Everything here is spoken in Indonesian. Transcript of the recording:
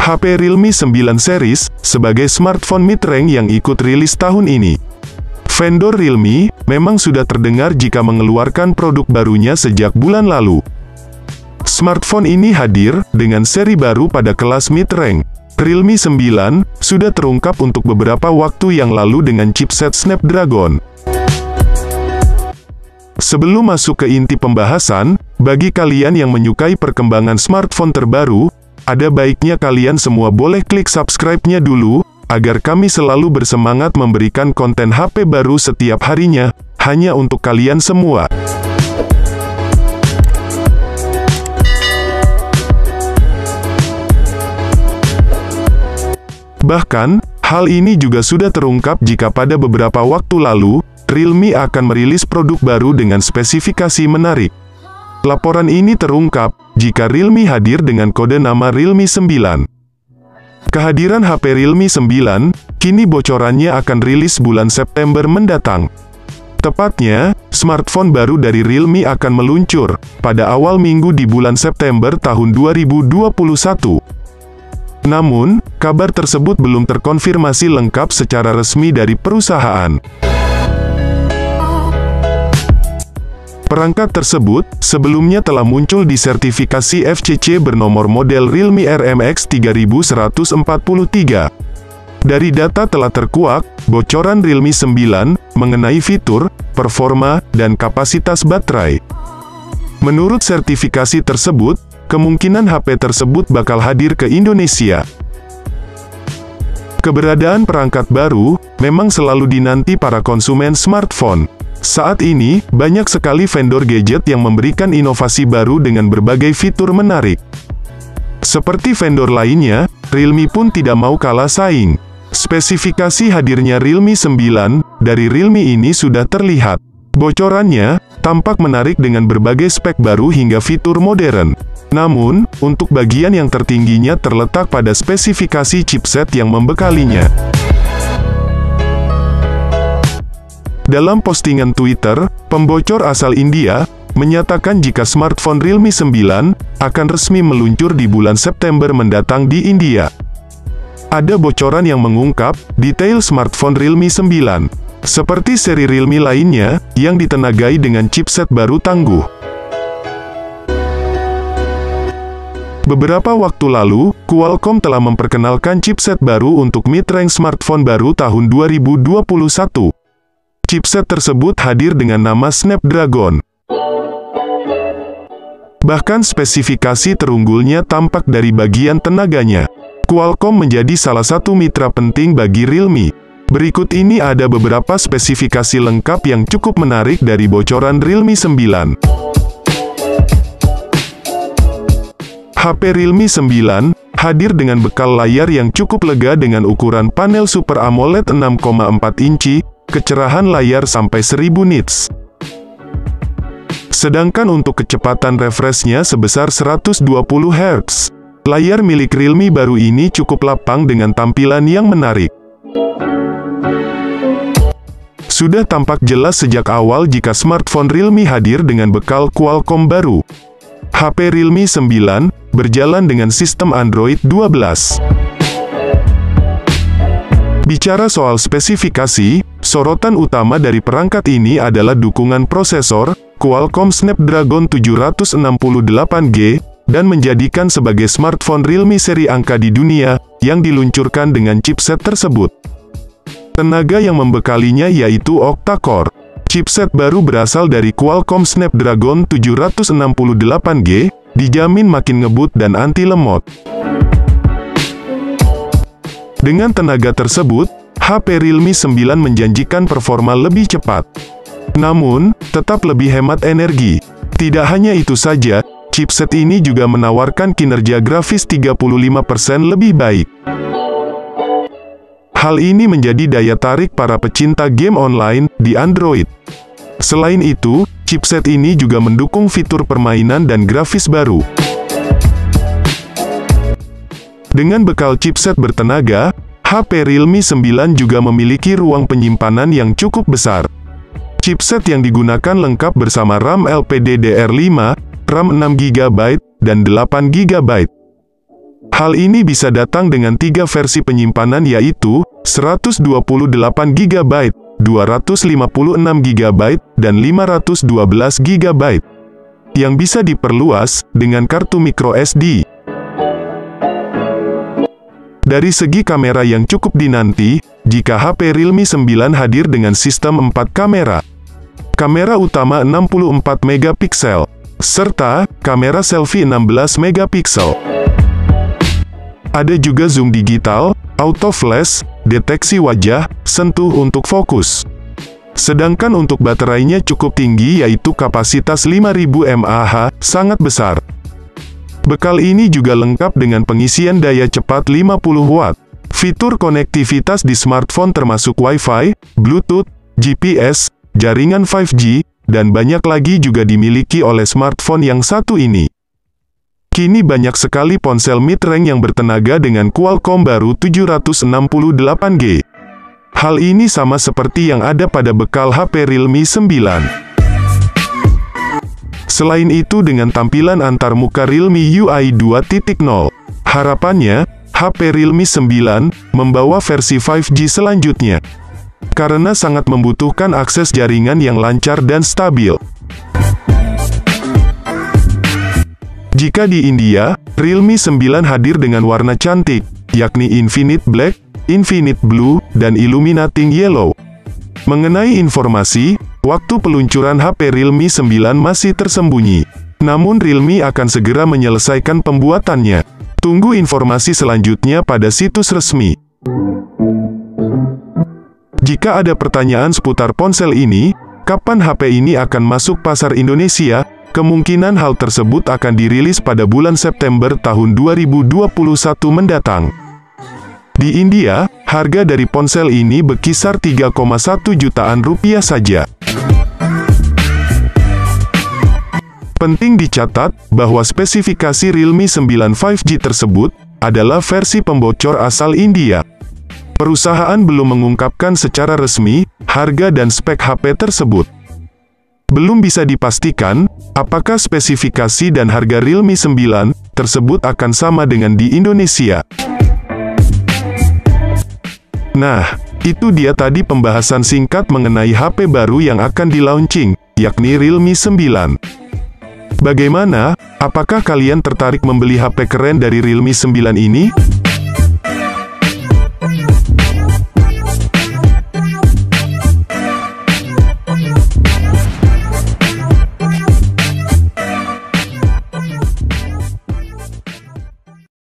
HP Realme 9 series sebagai smartphone mid-range yang ikut rilis tahun ini. Vendor Realme memang sudah terdengar jika mengeluarkan produk barunya sejak bulan lalu. Smartphone ini hadir dengan seri baru pada kelas mid-range. Realme 9 sudah terungkap untuk beberapa waktu yang lalu dengan chipset Snapdragon. Sebelum masuk ke inti pembahasan, bagi kalian yang menyukai perkembangan smartphone terbaru, ada baiknya kalian semua boleh klik subscribe-nya dulu, agar kami selalu bersemangat memberikan konten HP baru setiap harinya, hanya untuk kalian semua. Bahkan, hal ini juga sudah terungkap jika pada beberapa waktu lalu, Realme akan merilis produk baru dengan spesifikasi menarik. Laporan ini terungkap jika Realme hadir dengan kode nama Realme 9. Kehadiran HP Realme 9, kini bocorannya akan rilis bulan September mendatang. Tepatnya, smartphone baru dari Realme akan meluncur pada awal minggu di bulan September tahun 2021. Namun, kabar tersebut belum terkonfirmasi lengkap secara resmi dari perusahaan. Perangkat tersebut sebelumnya telah muncul di sertifikasi FCC bernomor model Realme RMX 3143. Dari data telah terkuak, bocoran Realme 9 mengenai fitur, performa, dan kapasitas baterai. Menurut sertifikasi tersebut, kemungkinan HP tersebut bakal hadir ke Indonesia. Keberadaan perangkat baru memang selalu dinanti para konsumen smartphone. Saat ini, banyak sekali vendor gadget yang memberikan inovasi baru dengan berbagai fitur menarik. Seperti vendor lainnya, Realme pun tidak mau kalah saing. Spesifikasi hadirnya Realme 9 dari Realme ini sudah terlihat. Bocorannya tampak menarik dengan berbagai spek baru hingga fitur modern. Namun, untuk bagian yang tertingginya terletak pada spesifikasi chipset yang membekalinya. Dalam postingan Twitter, pembocor asal India menyatakan jika smartphone Realme 9 akan resmi meluncur di bulan September mendatang di India. Ada bocoran yang mengungkap detail smartphone Realme 9, seperti seri Realme lainnya yang ditenagai dengan chipset baru tangguh. Beberapa waktu lalu, Qualcomm telah memperkenalkan chipset baru untuk mid-range smartphone baru tahun 2021. Chipset tersebut hadir dengan nama Snapdragon. Bahkan spesifikasi terunggulnya tampak dari bagian tenaganya. Qualcomm menjadi salah satu mitra penting bagi Realme. Berikut ini ada beberapa spesifikasi lengkap yang cukup menarik dari bocoran Realme 9. HP Realme 9 hadir dengan bekal layar yang cukup lega dengan ukuran panel Super AMOLED 6,4 inci, kecerahan layar sampai 1000 nits. Sedangkan untuk kecepatan refresh-nya sebesar 120 Hz. Layar milik Realme baru ini cukup lapang dengan tampilan yang menarik. Sudah tampak jelas sejak awal jika smartphone Realme hadir dengan bekal Qualcomm baru. HP Realme 9 berjalan dengan sistem Android 12. Bicara soal spesifikasi, sorotan utama dari perangkat ini adalah dukungan prosesor Qualcomm Snapdragon 768G, dan menjadikan sebagai smartphone Realme seri angka di dunia, yang diluncurkan dengan chipset tersebut. Tenaga yang membekalinya yaitu octa-core. Chipset baru berasal dari Qualcomm Snapdragon 768G, dijamin makin ngebut dan anti lemot. Dengan tenaga tersebut, HP Realme 9 menjanjikan performa lebih cepat. Namun, tetap lebih hemat energi. Tidak hanya itu saja, chipset ini juga menawarkan kinerja grafis 35% lebih baik. Hal ini menjadi daya tarik para pecinta game online di Android. Selain itu, chipset ini juga mendukung fitur permainan dan grafis baru. Dengan bekal chipset bertenaga, HP Realme 9 juga memiliki ruang penyimpanan yang cukup besar. Chipset yang digunakan lengkap bersama RAM LPDDR5, RAM 6GB, dan 8GB. Hal ini bisa datang dengan 3 versi penyimpanan yaitu 128 GB, 256 GB, dan 512 GB, yang bisa diperluas dengan kartu microSD. Dari segi kamera yang cukup dinanti, jika HP Realme 9 hadir dengan sistem 4 kamera. Kamera utama 64 megapiksel, serta kamera selfie 16 megapiksel. Ada juga zoom digital, auto flash, deteksi wajah, sentuh untuk fokus. Sedangkan untuk baterainya cukup tinggi yaitu kapasitas 5000 mAh, sangat besar. Bekal ini juga lengkap dengan pengisian daya cepat 50 Watt. Fitur konektivitas di smartphone termasuk Wi-Fi, Bluetooth, GPS, jaringan 5G, dan banyak lagi juga dimiliki oleh smartphone yang satu ini. Kini banyak sekali ponsel mid-range yang bertenaga dengan Qualcomm baru 768G. Hal ini sama seperti yang ada pada bekal HP Realme 9. Selain itu dengan tampilan antarmuka Realme UI 2.0, harapannya, HP Realme 9 membawa versi 5G selanjutnya. Karena sangat membutuhkan akses jaringan yang lancar dan stabil. Jika di India, Realme 9 hadir dengan warna cantik, yakni Infinite Black, Infinite Blue, dan Illuminating Yellow. Mengenai informasi, waktu peluncuran HP Realme 9 masih tersembunyi. Namun Realme akan segera menyelesaikan pembuatannya. Tunggu informasi selanjutnya pada situs resmi. Jika ada pertanyaan seputar ponsel ini, kapan HP ini akan masuk pasar Indonesia? Kemungkinan hal tersebut akan dirilis pada bulan September tahun 2021 mendatang. Di India, harga dari ponsel ini berkisar 3,1 jutaan rupiah saja. Penting dicatat, bahwa spesifikasi Realme 9 5G tersebut, adalah versi pembocor asal India. Perusahaan belum mengungkapkan secara resmi, harga dan spek HP tersebut. Belum bisa dipastikan, apakah spesifikasi dan harga Realme 9 tersebut akan sama dengan di Indonesia. Nah, itu dia tadi pembahasan singkat mengenai HP baru yang akan di-launching, yakni Realme 9. Bagaimana? Apakah kalian tertarik membeli HP keren dari Realme 9 ini?